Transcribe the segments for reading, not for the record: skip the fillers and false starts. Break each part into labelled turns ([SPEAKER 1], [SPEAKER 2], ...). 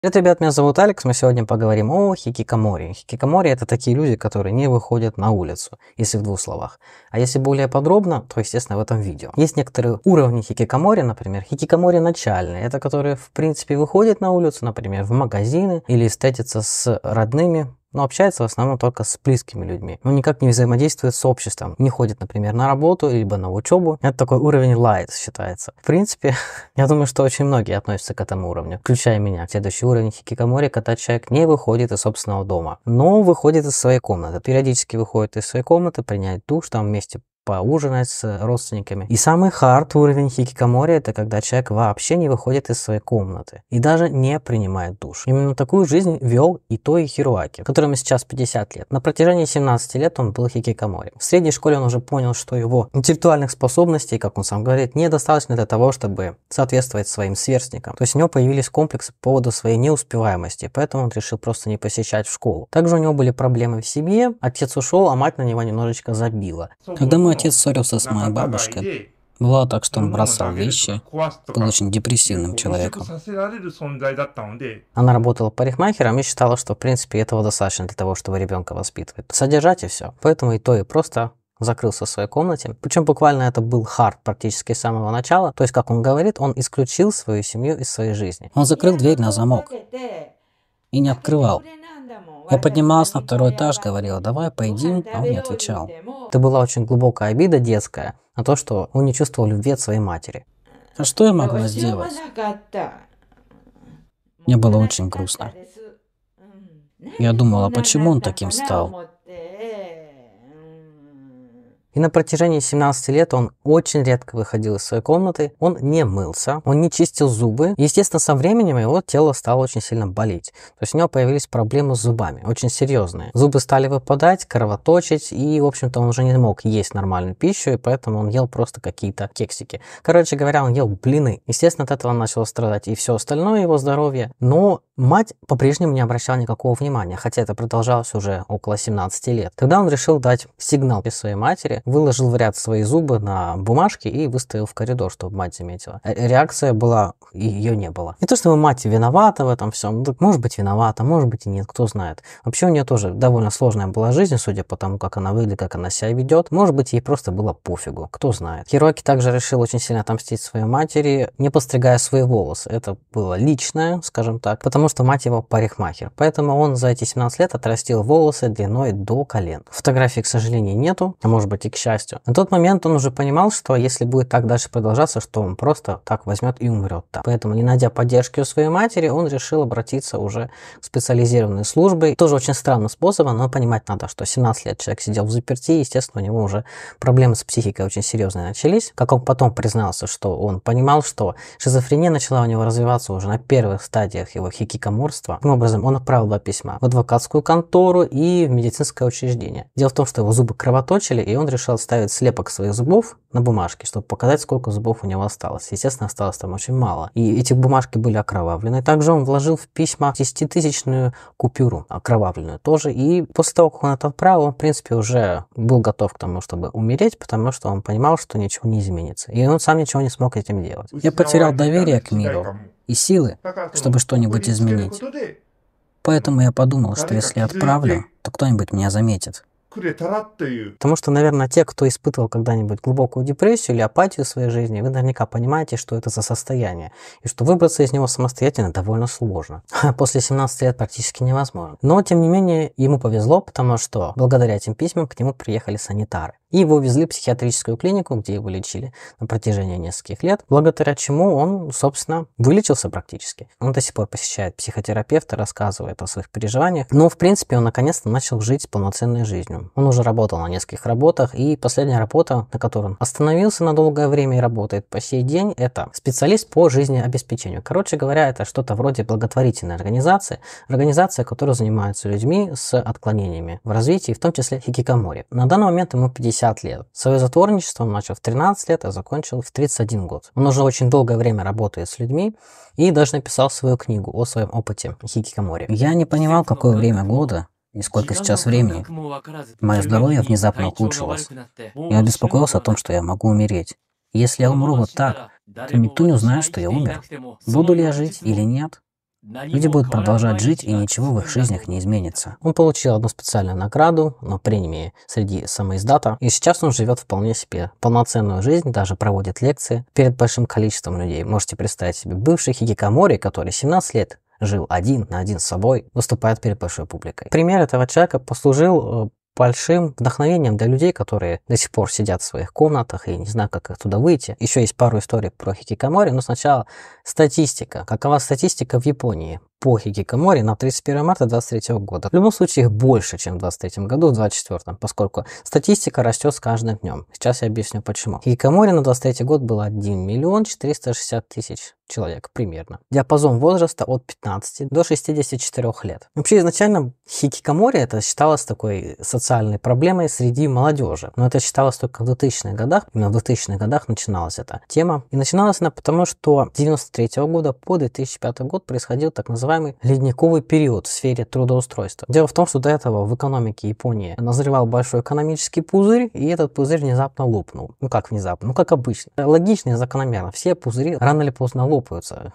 [SPEAKER 1] Привет, ребят, меня зовут Алекс, мы сегодня поговорим о хикикамори. Хикикамори — это такие люди, которые не выходят на улицу, если в двух словах. А если более подробно, то, естественно, в этом видео. Есть некоторые уровни хикикамори, например, хикикамори начальные. Это которые, в принципе, выходят на улицу, например, в магазины или встретятся с родными, но общается в основном только с близкими людьми. Но никак не взаимодействует с обществом. Не ходит, например, на работу, либо на учебу. Это такой уровень light считается. В принципе, я думаю, что очень многие относятся к этому уровню, включая меня. Следующий уровень хикикамори, когда человек не выходит из собственного дома, но выходит из своей комнаты. Периодически выходит из своей комнаты, принять душ, там вместе поужинать с родственниками. И самый хард уровень хикикамори — это когда человек вообще не выходит из своей комнаты и даже не принимает душ. Именно такую жизнь вел Итои Хироаки, которому сейчас 50 лет. На протяжении 17 лет он был хикикамори. В средней школе он уже понял, что его интеллектуальных способностей, как он сам говорит, недостаточно для того, чтобы соответствовать своим сверстникам. То есть у него появились комплексы по поводу своей неуспеваемости, поэтому он решил просто не посещать в школу. Также у него были проблемы в семье, отец ушел, а мать на него немножечко забила. Когда мой отец ссорился с моей бабушкой, бывало так, что он бросал вещи, был очень депрессивным человеком. Она работала парикмахером и считала, что в принципе этого достаточно для того, чтобы ребенка воспитывать. Содержать и все. Поэтому Итои просто закрылся в своей комнате. Причем буквально это был хард практически с самого начала. То есть, как он говорит, он исключил свою семью из своей жизни. Он закрыл дверь на замок и не открывал. Я поднималась на второй этаж, говорила: давай поедим, а он не отвечал. Это была очень глубокая обида детская на то, что он не чувствовал любви от своей матери. А что я могла сделать? Мне было очень грустно. Я думала, почему он таким стал? И на протяжении 17 лет он очень редко выходил из своей комнаты, он не мылся, он не чистил зубы. Естественно, со временем его тело стало очень сильно болеть. То есть у него появились проблемы с зубами, очень серьезные. Зубы стали выпадать, кровоточить, и, в общем-то, он уже не мог есть нормальную пищу, и поэтому он ел просто какие-то кексики. Короче говоря, он ел блины. Естественно, от этого начало страдать и все остальное его здоровье. Но мать по-прежнему не обращала никакого внимания, хотя это продолжалось уже около 17 лет. Тогда он решил дать сигнал своей матери, выложил в ряд свои зубы на бумажке и выставил в коридор, чтобы мать заметила. Реакция была, ее не было. Не то, что мать виновата в этом всем, может быть виновата, может быть и нет, кто знает. Вообще у нее тоже довольно сложная была жизнь, судя по тому, как она выглядит, как она себя ведет. Может быть, ей просто было пофигу, кто знает. Хироаки также решил очень сильно отомстить своей матери, не постригая свои волосы. Это было личное, скажем так, потому что мать его парикмахер. Поэтому он за эти 17 лет отрастил волосы длиной до колен. Фотографий, к сожалению, нету, а может быть и к счастью. На тот момент он уже понимал, что если будет так дальше продолжаться, что он просто так возьмет и умрет там. Поэтому, не найдя поддержки у своей матери, он решил обратиться уже к специализированной службе. Тоже очень странным способом, но понимать надо, что 17 лет человек сидел в заперти, естественно, у него уже проблемы с психикой очень серьезные начались. Как он потом признался, что он понимал, что шизофрения начала у него развиваться уже на первых стадиях его хикикаморства. Таким образом, он отправил 2 письма в адвокатскую контору и в медицинское учреждение. Дело в том, что его зубы кровоточили, и он решил ставить слепок своих зубов на бумажке, чтобы показать, сколько зубов у него осталось. Естественно, осталось там очень мало. И эти бумажки были окровавлены. Также он вложил в письма 10-тысячную купюру, окровавленную тоже. И после того, как он это отправил, он, в принципе, уже был готов к тому, чтобы умереть, потому что он понимал, что ничего не изменится. И он сам ничего не смог этим делать. Я потерял доверие к миру и силы, чтобы что-нибудь изменить. Поэтому я подумал, что если отправлю, то кто-нибудь меня заметит. Потому что, наверное, те, кто испытывал когда-нибудь глубокую депрессию или апатию в своей жизни, вы наверняка понимаете, что это за состояние, и что выбраться из него самостоятельно довольно сложно. После 17 лет практически невозможно. Но, тем не менее, ему повезло, потому что благодаря этим письмам к нему приехали санитары. И его везли в психиатрическую клинику, где его лечили на протяжении нескольких лет, благодаря чему он, собственно, вылечился практически. Он до сих пор посещает психотерапевта, рассказывает о своих переживаниях. Но, в принципе, он наконец-то начал жить полноценной жизнью. Он уже работал на нескольких работах, и последняя работа, на которой он остановился на долгое время и работает по сей день, это специалист по жизнеобеспечению. Короче говоря, это что-то вроде благотворительной организация, которая занимается людьми с отклонениями в развитии, в том числе хикикамори. На данный момент ему 50 лет. Свое затворничество он начал в 13 лет, а закончил в 31 год. Он уже очень долгое время работает с людьми и даже написал свою книгу о своем опыте хикикамори. Я не понимал, какое время года и сколько сейчас времени. Мое здоровье внезапно ухудшилось. Я беспокоился о том, что я могу умереть. Если я умру вот так, то никто не узнает, что я умер. Буду ли я жить или нет? Люди будут продолжать жить, и ничего в их жизнях не изменится. Он получил одну специальную награду на премии среди самоиздата, и сейчас он живет вполне себе полноценную жизнь, даже проводит лекции перед большим количеством людей. Можете представить себе бывший хикикамори, который 17 лет жил один на один с собой, выступает перед большой публикой. Пример этого человека послужил большим вдохновением для людей, которые до сих пор сидят в своих комнатах и не знаю, как оттуда выйти. Еще есть пару историй про хикикамори, но сначала статистика. Какова статистика в Японии по хикикамори на 31 марта 2023 года? В любом случае их больше, чем в 2023 году, в 2024, поскольку статистика растет с каждым днем. Сейчас я объясню почему. Хикикамори на 2023 год было 1 миллион 460 тысяч человек примерно. Диапазон возраста от 15 до 64 лет. Вообще изначально хикикамори это считалось такой социальной проблемой среди молодежи. Но это считалось только в 2000-х годах. Именно в 2000-х годах начиналась эта тема. И начиналась она потому, что с 1993 года по 2005 год происходил так называемый ледниковый период в сфере трудоустройства. Дело в том, что до этого в экономике Японии назревал большой экономический пузырь, и этот пузырь внезапно лопнул. Ну как внезапно? Ну как обычно. Логично и закономерно. Все пузыри рано или поздно лопнут.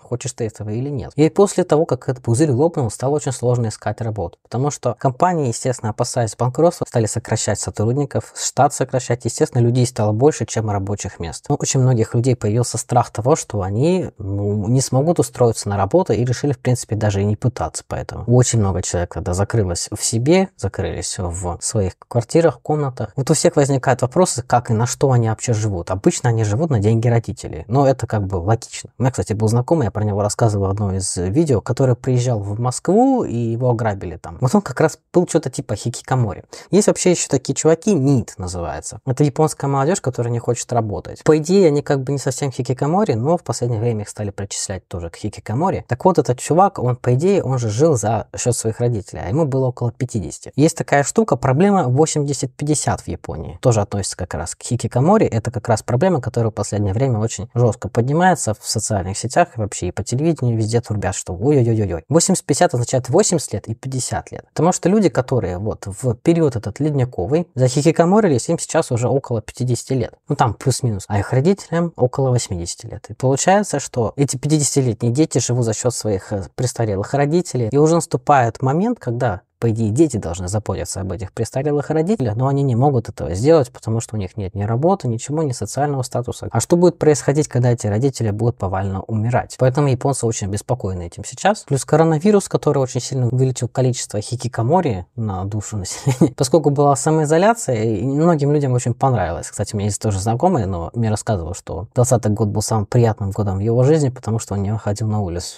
[SPEAKER 1] Хочешь ты этого или нет. И после того, как этот пузырь лопнул, стало очень сложно искать работу. Потому что компании, естественно, опасаясь банкротства, стали сокращать сотрудников, штат сокращать. Естественно, людей стало больше, чем рабочих мест. У очень многих людей появился страх того, что они не смогут устроиться на работу и решили, в принципе, даже и не пытаться. Поэтому очень много человек тогда закрылось в себе, закрылись в своих квартирах, комнатах. Вот у всех возникают вопросы, как и на что они вообще живут. Обычно они живут на деньги родителей. Но это как бы логично. У меня, кстати, был знакомый, я про него рассказывал в одном из видео, который приезжал в Москву и его ограбили там. Вот он как раз был что-то типа хикикамори. Есть вообще еще такие чуваки, НИИТ называется. Это японская молодежь, которая не хочет работать. По идее, они как бы не совсем хикикамори, но в последнее время их стали причислять тоже к хикикамори. Так вот, этот чувак, он по идее, он же жил за счет своих родителей, а ему было около 50. Есть такая штука, проблема 80-50 в Японии. Тоже относится как раз к хикикамори. Это как раз проблема, которая в последнее время очень жестко поднимается в социальных сетях и вообще и по телевидению везде трубят, что ой-ой-ой-ой. 80-50 означает 80 лет и 50 лет. Потому что люди, которые вот в период этот ледниковый захикикаморились, им сейчас уже около 50 лет. Ну там плюс-минус. А их родителям около 80 лет. И получается, что эти 50-летние дети живут за счет своих престарелых родителей. И уже наступает момент, когда по идее, дети должны заботиться об этих престарелых родителях, но они не могут этого сделать, потому что у них нет ни работы, ничего, ни социального статуса. А что будет происходить, когда эти родители будут повально умирать? Поэтому японцы очень обеспокоены этим сейчас. Плюс коронавирус, который очень сильно увеличил количество хикикамори на душу населения. Поскольку была самоизоляция, и многим людям очень понравилось. Кстати, у меня есть тоже знакомый, но мне рассказывал, что 2020 год был самым приятным годом в его жизни, потому что он не выходил на улицу.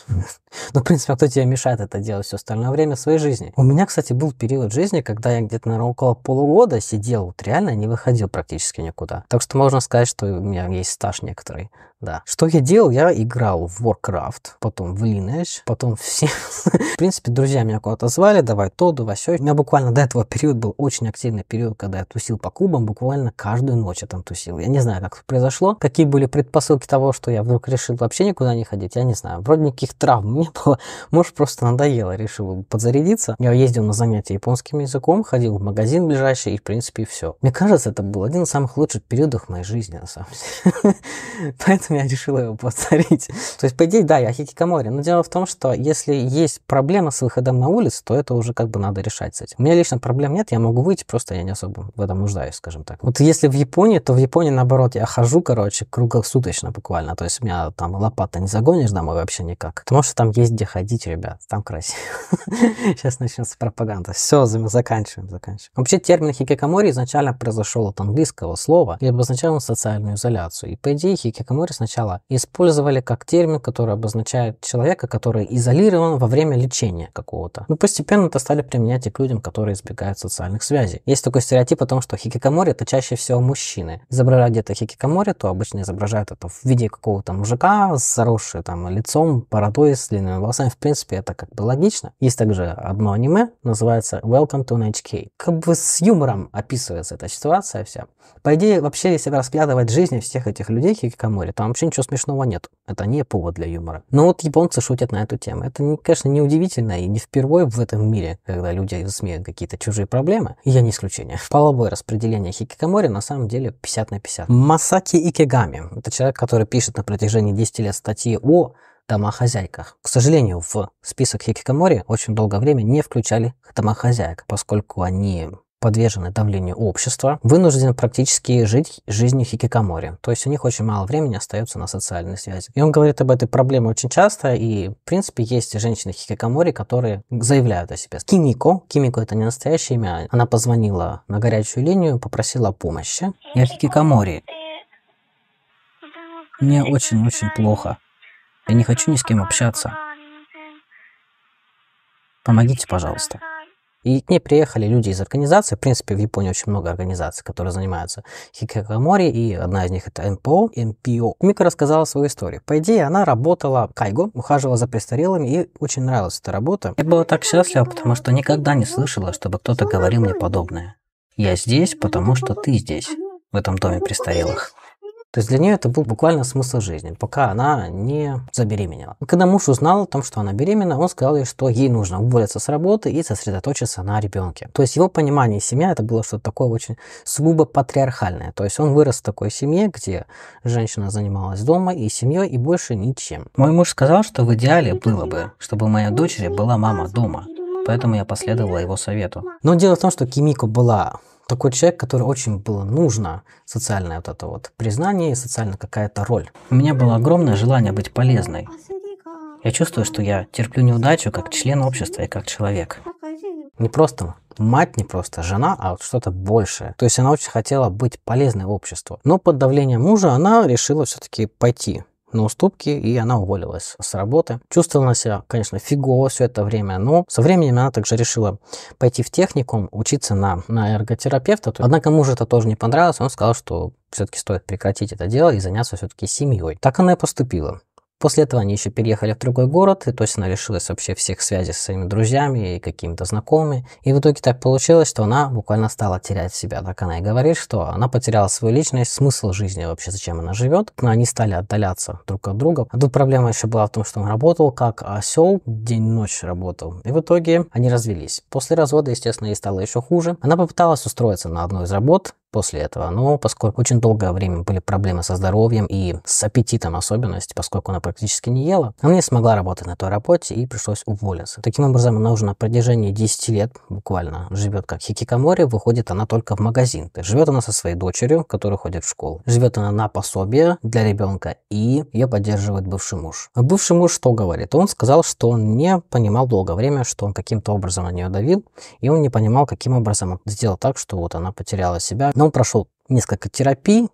[SPEAKER 1] Ну, в принципе, кто тебе мешает это делать все остальное время своей жизни? У меня, кстати, был период жизни, когда я где-то, наверное, около полугода сидел, вот реально не выходил практически никуда. Так что можно сказать, что у меня есть стаж некоторый. Да. Что я делал? Я играл в Warcraft, потом в Lineage, потом все. В принципе, друзья меня куда-то звали, давай то, давай сё. У меня буквально до этого период был очень активный период, когда я тусил по клубам, буквально каждую ночь я там тусил. Я не знаю, как это произошло, какие были предпосылки того, что я вдруг решил вообще никуда не ходить, я не знаю. Вроде никаких травм не было, может, просто надоело, решил подзарядиться. Я ездил на занятия японским языком, ходил в магазин ближайший и, в принципе, все. Мне кажется, это был один из самых лучших периодов моей жизни, на самом деле. Поэтому я решил его повторить. То есть, по идее, да, я хикикамори. Но дело в том, что если есть проблема с выходом на улицу, то это уже как бы надо решать с этим. У меня лично проблем нет, я могу выйти, просто я не особо в этом нуждаюсь, скажем так. Вот если в Японии, то в Японии, наоборот, я хожу, короче, круглосуточно буквально. То есть, меня там лопата не загонишь домой вообще никак. Потому что там есть где ходить, ребят. Там красиво. Сейчас начнется пропаганда. Все, заканчиваем. Вообще, термин хикикамори изначально произошел от английского слова и обозначал социальную изоляцию. И, по идее, хикикамори сначала использовали как термин, который обозначает человека, который изолирован во время лечения какого-то. Но постепенно это стали применять и к людям, которые избегают социальных связей. Есть такой стереотип о том, что хикикамори это чаще всего мужчины. Изображают где-то хикикамори, то обычно изображают это в виде какого-то мужика с заросшим там лицом, бородой, с длинными волосами. В принципе, это как бы логично. Есть также одно аниме, называется Welcome to NHK. Как бы с юмором описывается эта ситуация вся. По идее, вообще, если разглядывать жизни всех этих людей хикикамори, там вообще ничего смешного нет. Это не повод для юмора. Но вот японцы шутят на эту тему. Это, конечно, не удивительно и не впервые в этом мире, когда люди смеют какие-то чужие проблемы. И я не исключение. Половое распределение хикикамори на самом деле 50 на 50. Масаки Икигами. Это человек, который пишет на протяжении 10 лет статьи о домохозяйках. К сожалению, в список хикикамори очень долгое время не включали домохозяек, поскольку они подвержены давлению общества, вынуждены практически жить жизнью хикикамори. То есть у них очень мало времени остается на социальные связи. И он говорит об этой проблеме очень часто, и в принципе есть женщины хикикамори, которые заявляют о себе. Кимико это не настоящее имя, она позвонила на горячую линию, попросила помощи. Я хикикамори. Мне очень-очень плохо. Я не хочу ни с кем общаться. Помогите, пожалуйста. И к ней приехали люди из организации. В принципе, в Японии очень много организаций, которые занимаются хикикамори, и одна из них это МПО. Мика рассказала свою историю. По идее, она работала кайго, ухаживала за престарелыми, и очень нравилась эта работа. Я была так счастлива, потому что никогда не слышала, чтобы кто-то говорил мне подобное. Я здесь, потому что ты здесь, в этом доме престарелых. То есть для нее это был буквально смысл жизни, пока она не забеременела. Когда муж узнал о том, что она беременна, он сказал ей, что ей нужно уволиться с работы и сосредоточиться на ребенке. То есть его понимание семья это было что-то такое очень сугубо патриархальное. То есть он вырос в такой семье, где женщина занималась дома и семьей, и больше ничем. Мой муж сказал, что в идеале было бы, чтобы у моей дочери была мама дома. Поэтому я последовала его совету. Но дело в том, что Кимико была такой человек, который очень было нужно социальное вот это вот признание и социально какая-то роль. У меня было огромное желание быть полезной. Я чувствую, что я терплю неудачу как член общества и как человек. Не просто мать, не просто жена, а вот что-то большее. То есть она очень хотела быть полезной обществу. Но под давлением мужа она решила все-таки пойти на уступки, и она уволилась с работы. Чувствовала себя, конечно, фигово все это время, но со временем она также решила пойти в техникум, учиться на эрготерапевта. Однако мужу это тоже не понравилось, он сказал, что все-таки стоит прекратить это дело и заняться все-таки семьей. Так она и поступила. После этого они еще переехали в другой город, и то есть она лишилась вообще всех связей со своими друзьями и какими-то знакомыми. И в итоге так получилось, что она буквально стала терять себя. Так она и говорит, что она потеряла свою личность, смысл жизни вообще, зачем она живет. Но они стали отдаляться друг от друга. А тут проблема еще была в том, что он работал как осел, день-ночь работал. И в итоге они развелись. После развода, естественно, ей стало еще хуже. Она попыталась устроиться на одну из работ после этого, но поскольку очень долгое время были проблемы со здоровьем и с аппетитом особенность, поскольку она практически не ела, она не смогла работать на той работе и пришлось уволиться. Таким образом, она уже на протяжении 10 лет буквально живет как хикикамори, выходит она только в магазин. То есть живет она со своей дочерью, которая ходит в школу. Живет она на пособие для ребенка, и ее поддерживает бывший муж. А бывший муж что говорит? Он сказал, что он не понимал долгое время, что он каким-то образом на нее давил, и он не понимал, каким образом он сделал так, что вот она потеряла себя. Но он прошел несколько терапий,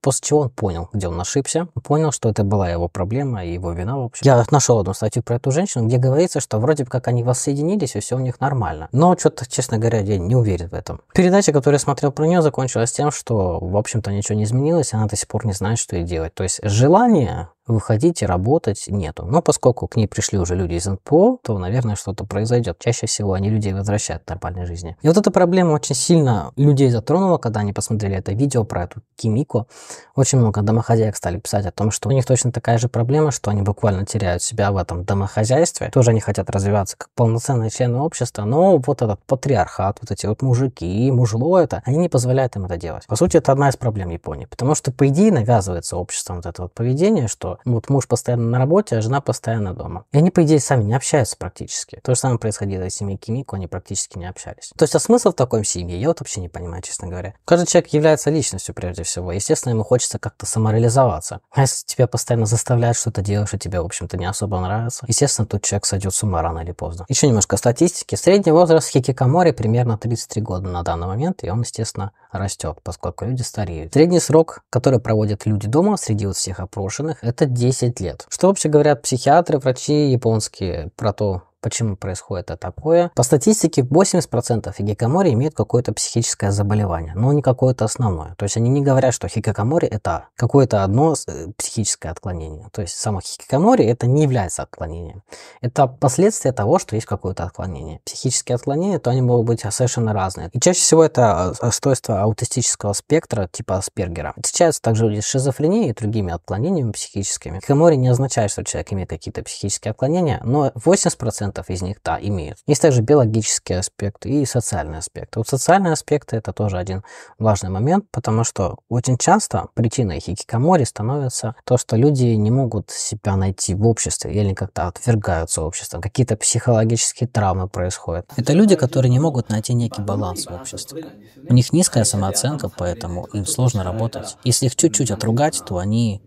[SPEAKER 1] после чего он понял, где он ошибся, понял, что это была его проблема и его вина, в общем. Я нашел одну статью про эту женщину, где говорится, что вроде бы как они воссоединились, и все у них нормально. Но что-то, честно говоря, я не уверен в этом. Передача, которую я смотрел про нее, закончилась тем, что, в общем-то, ничего не изменилось, она до сих пор не знает, что ей делать. То есть желание выходить и работать нету. Но поскольку к ней пришли уже люди из НПО, то, наверное, что-то произойдет. Чаще всего они людей возвращают к нормальной жизни. И вот эта проблема очень сильно людей затронула, когда они посмотрели это видео про эту Кимико. Очень много домохозяек стали писать о том, что у них точно такая же проблема, что они буквально теряют себя в этом домохозяйстве. Тоже они хотят развиваться как полноценные члены общества, но вот этот патриархат, вот эти вот мужики, мужло это, они не позволяют им это делать. По сути, это одна из проблем Японии. Потому что, по идее, навязывается обществом вот это вот поведение, что вот муж постоянно на работе, а жена постоянно дома. И они, по идее, сами не общаются практически. То же самое происходило и с семьей Кимико, они практически не общались. То есть, а смысл в такой семье, я вот вообще не понимаю, честно говоря. Каждый человек является личностью прежде всего. Естественно, ему хочется как-то самореализоваться. А если тебя постоянно заставляют что-то делать, что тебе, в общем-то, не особо нравится, естественно, тут человек сойдет с ума рано или поздно. Еще немножко статистики. Средний возраст хикикамори примерно 33 года на данный момент, и он, естественно, растет, поскольку люди стареют. Средний срок, который проводят люди дома среди вот всех опрошенных, это 10 лет. Что вообще говорят психиатры, врачи японские про то, почему происходит это такое? По статистике 80% хикикамори имеют какое-то психическое заболевание, но не какое-то основное. То есть они не говорят, что хикикамори это какое-то одно психическое отклонение. То есть само хикикамори это не является отклонением. Это последствия того, что есть какое-то отклонение. Психические отклонения, то они могут быть совершенно разные. И чаще всего это расстройство аутистического спектра типа Аспергера. Встречаются также люди с шизофренией и другими отклонениями психическими. Хикикамори не означает, что человек имеет какие-то психические отклонения, но 80% 10% из них, да, имеют. Есть также биологический аспект и социальный аспект. Вот социальные аспекты — это тоже один важный момент, потому что очень часто причиной хикикамори становится то, что люди не могут себя найти в обществе или как-то отвергаются обществом, какие-то психологические травмы происходят. Это люди, которые не могут найти некий баланс в обществе. У них низкая самооценка, поэтому им сложно работать. Если их чуть-чуть отругать, то они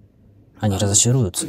[SPEAKER 1] разочаруются.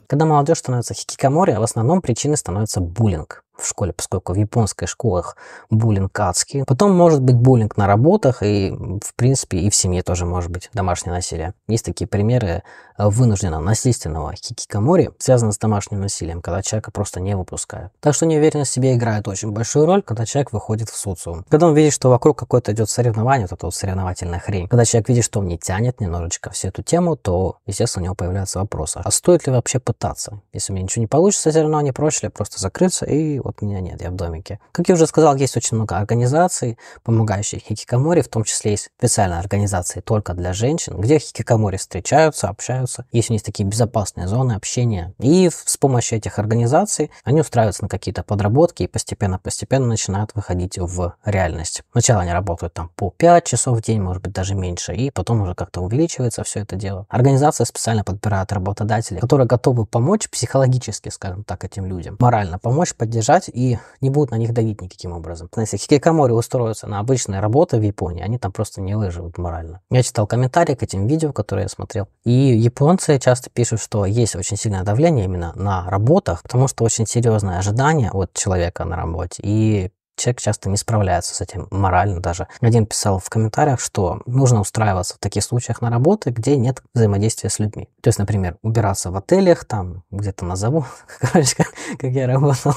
[SPEAKER 1] Когда молодежь становится хикикамори, в основном причиной становится буллинг в школе, поскольку в японских школах буллинг адский. Потом может быть буллинг на работах, и в принципе и в семье тоже может быть домашнее насилие. Есть такие примеры вынужденного насильственного хикикамори, связанного с домашним насилием, когда человека просто не выпускают. Так что неуверенность в себе играет очень большую роль, когда человек выходит в социум. Когда он видит, что вокруг какое-то идет соревнование, вот эта вот соревновательная хрень. Когда человек видит, что он не тянет немножечко всю эту тему, то, естественно, у него появляются вопросы. А стоит ли вообще пытаться? Если у меня ничего не получится, все равно не проще ли просто закрыться, и вот меня нет, я в домике. Как я уже сказал, есть очень много организаций, помогающих хикикамори, в том числе есть специальные организации только для женщин, где хикикамори встречаются, общаются. Есть у них такие безопасные зоны общения. И с помощью этих организаций они устраиваются на какие-то подработки и постепенно начинают выходить в реальность. Сначала они работают там по 5 часов в день, может быть даже меньше, и потом уже как-то увеличивается все это дело. Организация специально подбирает работодателей, которые готовы помочь психологически, скажем так, этим людям, морально помочь, поддержать и не будут на них давить никаким образом. Если хикикамори устроятся на обычные работы в Японии, они там просто не выживут морально. Я читал комментарии к этим видео, которые я смотрел, и японцы часто пишут, что есть очень сильное давление именно на работах, потому что очень серьезное ожидание от человека на работе, и человек часто не справляется с этим морально даже. Один писал в комментариях, что нужно устраиваться в таких случаях на работы, где нет взаимодействия с людьми. То есть, например, убираться в отелях, там где-то на заводах, короче, как я работал.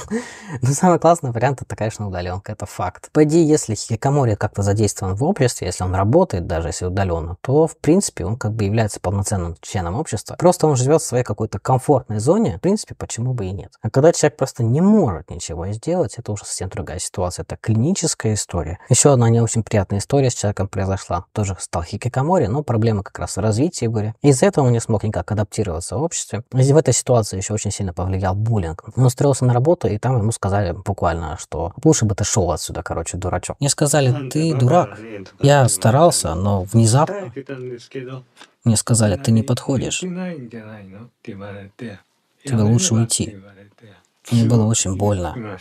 [SPEAKER 1] Но самый классный вариант — это, конечно, удаленка, это факт. По идее, если хикикамори как-то задействован в обществе, если он работает, даже если удаленно, то, в принципе, он как бы является полноценным членом общества. Просто он живет в своей какой-то комфортной зоне, в принципе, почему бы и нет. А когда человек просто не может ничего сделать, это уже совсем другая ситуация. Это клиническая история. Еще одна не очень приятная история с человеком произошла. Тоже стал хикикамори, но проблема как раз в развитии были. Из-за этого он не смог никак адаптироваться в обществе. И в этой ситуации еще очень сильно повлиял буллинг. Он устроился на работу, и там ему сказали буквально, что лучше бы ты шел отсюда, короче, дурачок. Мне сказали: ты дурак. Я старался, но внезапно мне сказали: ты не подходишь. Тебе лучше уйти. Мне было очень больно.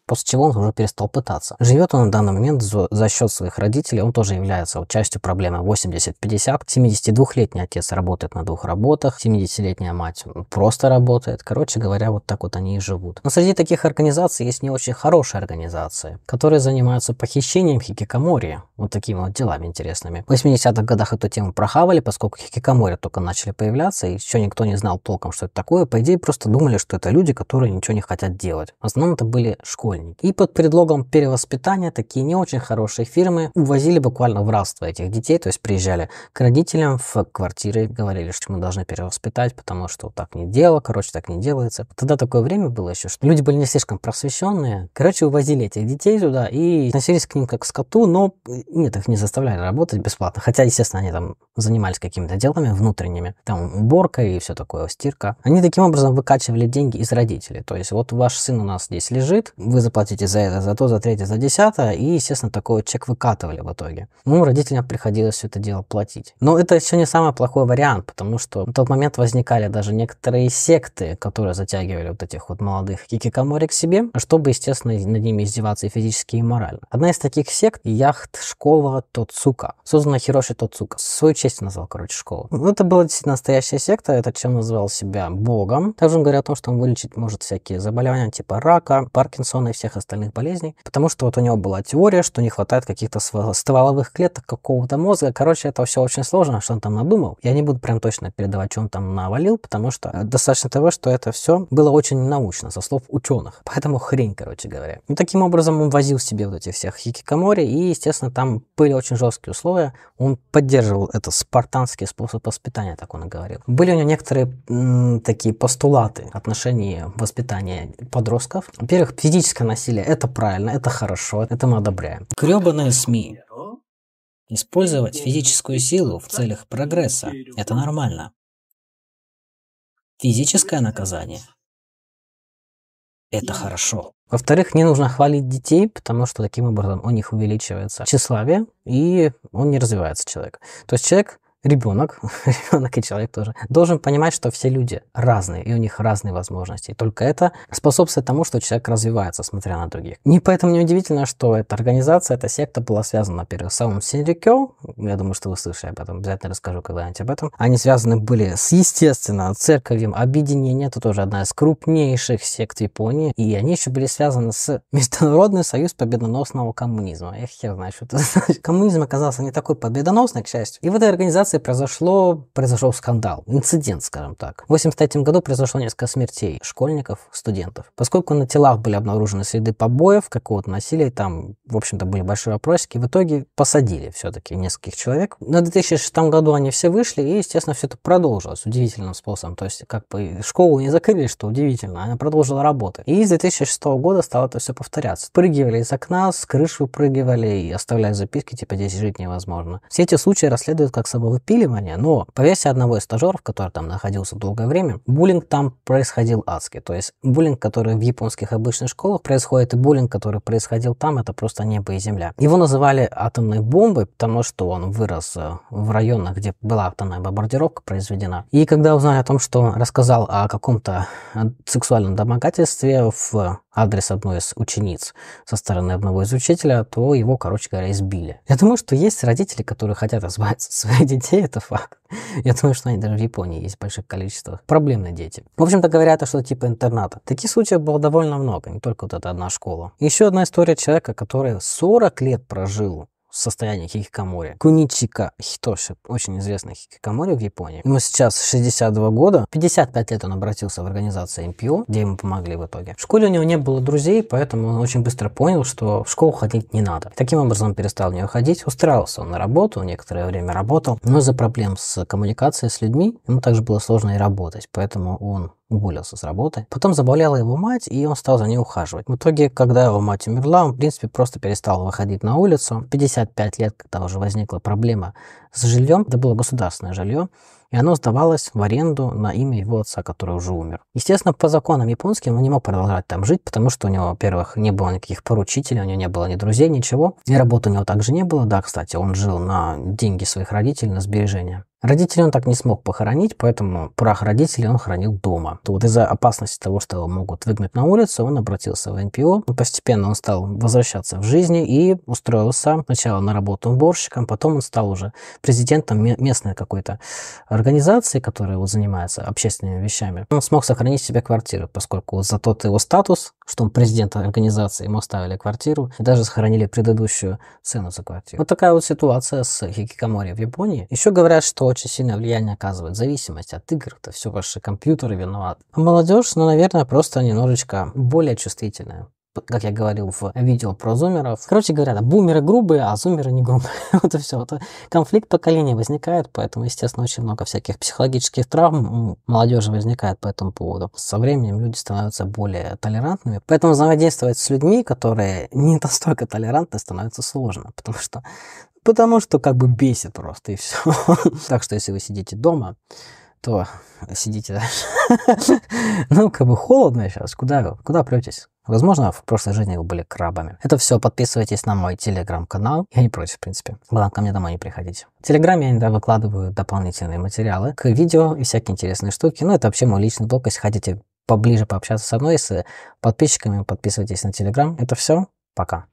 [SPEAKER 1] После чего он уже перестал пытаться. Живет он на данный момент за счет своих родителей, он тоже является частью проблемы 80-50. 72-летний отец работает на 2 работах, 70-летняя мать просто работает. Короче говоря, вот так вот они и живут. Но среди таких организаций есть не очень хорошие организации, которые занимаются похищением хикикамори, вот такими вот делами интересными. В 80-х годах эту тему прохавали, поскольку хикикамори только начали появляться, и еще никто не знал толком, что это такое. По идее, просто думали, что это люди, которые ничего не хотят делать. В основном это были школьники. И под предлогом перевоспитания такие не очень хорошие фирмы увозили буквально в рабство этих детей, то есть приезжали к родителям в квартиры, говорили, что мы должны перевоспитать, потому что так не дело, короче, так не делается. Тогда такое время было еще, что люди были не слишком просвещенные. Короче, увозили этих детей туда и относились к ним как к скоту, но нет, их не заставляли работать бесплатно. Хотя, естественно, они там занимались какими-то делами внутренними, там уборка и все такое, стирка. Они таким образом выкачивали деньги из родителей. То есть вот ваш сын у нас здесь лежит, вы заплатите за это, за то, за третье, за 10, и, естественно, такой чек выкатывали в итоге. Ну, родителям приходилось все это дело платить. Но это еще не самый плохой вариант, потому что в тот момент возникали даже некоторые секты, которые затягивали вот этих вот молодых хикикамори к себе, чтобы, естественно, над ними издеваться и физически, и морально. Одна из таких сект — яхт-школа Тоцука, создана Хироши Тоцука. Свою честь назвал, короче, школу. Ну, это была действительно настоящая секта, этот чем называл себя богом. Также он говорил о том, что он вылечить может всякие заболевания типа рака, Паркинсона и всех остальных болезней, потому что вот у него была теория, что не хватает каких-то стволовых клеток какого-то мозга. Короче, это все очень сложно, что он там надумал. Я не буду прям точно передавать, что он там навалил, потому что достаточно того, что это все было очень научно, со слов ученых. Поэтому хрень, короче говоря. И таким образом он возил себе вот этих всех хикикамори, и, естественно, там были очень жесткие условия. Он поддерживал этот спартанский способ воспитания, так он и говорил. Были у него некоторые такие постулаты в отношении воспитания подростков. Во-первых, физическое насилие — это правильно, это хорошо, это мы одобряем. Гребаные СМИ. Использовать физическую силу в целях прогресса — это нормально. Физическое наказание Это хорошо. Во-вторых, не нужно хвалить детей, потому что таким образом у них увеличивается тщеславие, и он не развивается, человек. То есть человек, ребенок и человек тоже, должен понимать, что все люди разные, и у них разные возможности. И только это способствует тому, что человек развивается, смотря на других. И поэтому неудивительно, что эта организация, эта секта была связана, во-первых, с самым Синрикё. Я думаю, что вы слышали об этом, обязательно расскажу когда-нибудь об этом. Они связаны были с, естественно, церковью объединения. Это тоже одна из крупнейших сект Японии. И они еще были связаны с Международным союзом победоносного коммунизма. Я хер знаю, что это значит. Коммунизм оказался не такой победоносный, к счастью. И в этой организации произошел скандал, инцидент, скажем так. В 1983 году произошло несколько смертей школьников, студентов. Поскольку на телах были обнаружены следы побоев, какого-то насилия, там, в общем-то, были большие вопросики, в итоге посадили все-таки нескольких человек. На 2006 году они все вышли, и, естественно, все это продолжилось удивительным способом. То есть, как бы, школу не закрыли, что удивительно, она продолжила работать. И с 2006 года стало это все повторяться. Прыгивали из окна, с крыш выпрыгивали и оставляли записки, типа, здесь жить невозможно. Все эти случаи расследуют как собой выпиливание, но по версии одного из стажеров, который там находился долгое время, буллинг там происходил адский. То есть буллинг, который в японских обычных школах происходит, и буллинг, который происходил там, это просто небо и земля. Его называли атомной бомбой, потому что он вырос в районах, где была атомная бомбардировка произведена. И когда узнали о том, что он рассказал о каком-то сексуальном домогательстве в адрес одной из учениц со стороны одного из учителя, то его, короче говоря, избили. Я думаю, что есть родители, которые хотят избавиться от своих детей, это факт. Я думаю, что они даже в Японии есть в больших количествах. Проблемные дети. В общем-то говоря, это что-то типа интерната. Таких случаев было довольно много, не только вот эта одна школа. Еще одна история человека, который 40 лет прожил в состоянии хикикамори. Куничика Хитоши, очень известный хикикамори в Японии. Ему сейчас 62 года. 55 лет он обратился в организацию МПО, где ему помогли в итоге. В школе у него не было друзей, поэтому он очень быстро понял, что в школу ходить не надо. Таким образом он перестал в нее ходить. Устраивался он на работу, некоторое время работал, но из-за проблем с коммуникацией с людьми ему также было сложно и работать, поэтому он уволился с работы. Потом заболела его мать, и он стал за ней ухаживать. В итоге, когда его мать умерла, он, в принципе, просто перестал выходить на улицу. 55 лет, когда уже возникла проблема с жильем, это было государственное жилье, и оно сдавалось в аренду на имя его отца, который уже умер. Естественно, по законам японским он не мог продолжать там жить, потому что у него, во-первых, не было никаких поручителей, у него не было ни друзей, ничего. И работы у него также не было. Да, кстати, он жил на деньги своих родителей, на сбережения. Родителей он так не смог похоронить, поэтому прах родителей он хранил дома. То вот из-за опасности того, что его могут выгнать на улицу, он обратился в НПО. Постепенно он стал возвращаться в жизни и устроился сначала на работу уборщиком, потом он стал уже президентом местной какой-то организации, которая вот занимается общественными вещами. Он смог сохранить себе квартиру, поскольку за тот его статус, что он президент организации, ему оставили квартиру и даже сохранили предыдущую цену за квартиру. Вот такая вот ситуация с хикикамори в Японии. Еще говорят, что очень сильное влияние оказывает зависимость от игр, это все ваши компьютеры виноваты. А молодежь, ну, наверное, просто немножечко более чувствительная. Как я говорил в видео про зумеров. Короче говоря, да, бумеры грубые, а зумеры не грубые. Вот и все. Вот конфликт поколений возникает, поэтому, естественно, очень много всяких психологических травм у молодежи возникает по этому поводу. Со временем люди становятся более толерантными, поэтому взаимодействовать с людьми, которые не настолько толерантны, становится сложно, потому что как бы бесит просто, и все. Так что, если вы сидите дома, то сидите дальше. Ну, как бы холодно сейчас. Куда претесь? Возможно, в прошлой жизни вы были крабами. Это все. Подписывайтесь на мой телеграм-канал. Я не против, в принципе. Главное, ко мне домой не приходить. В телеграме я иногда выкладываю дополнительные материалы к видео и всякие интересные штуки. Ну, это вообще мой личный блог. Если хотите поближе пообщаться со мной, с подписчиками, подписывайтесь на телеграм. Это все. Пока.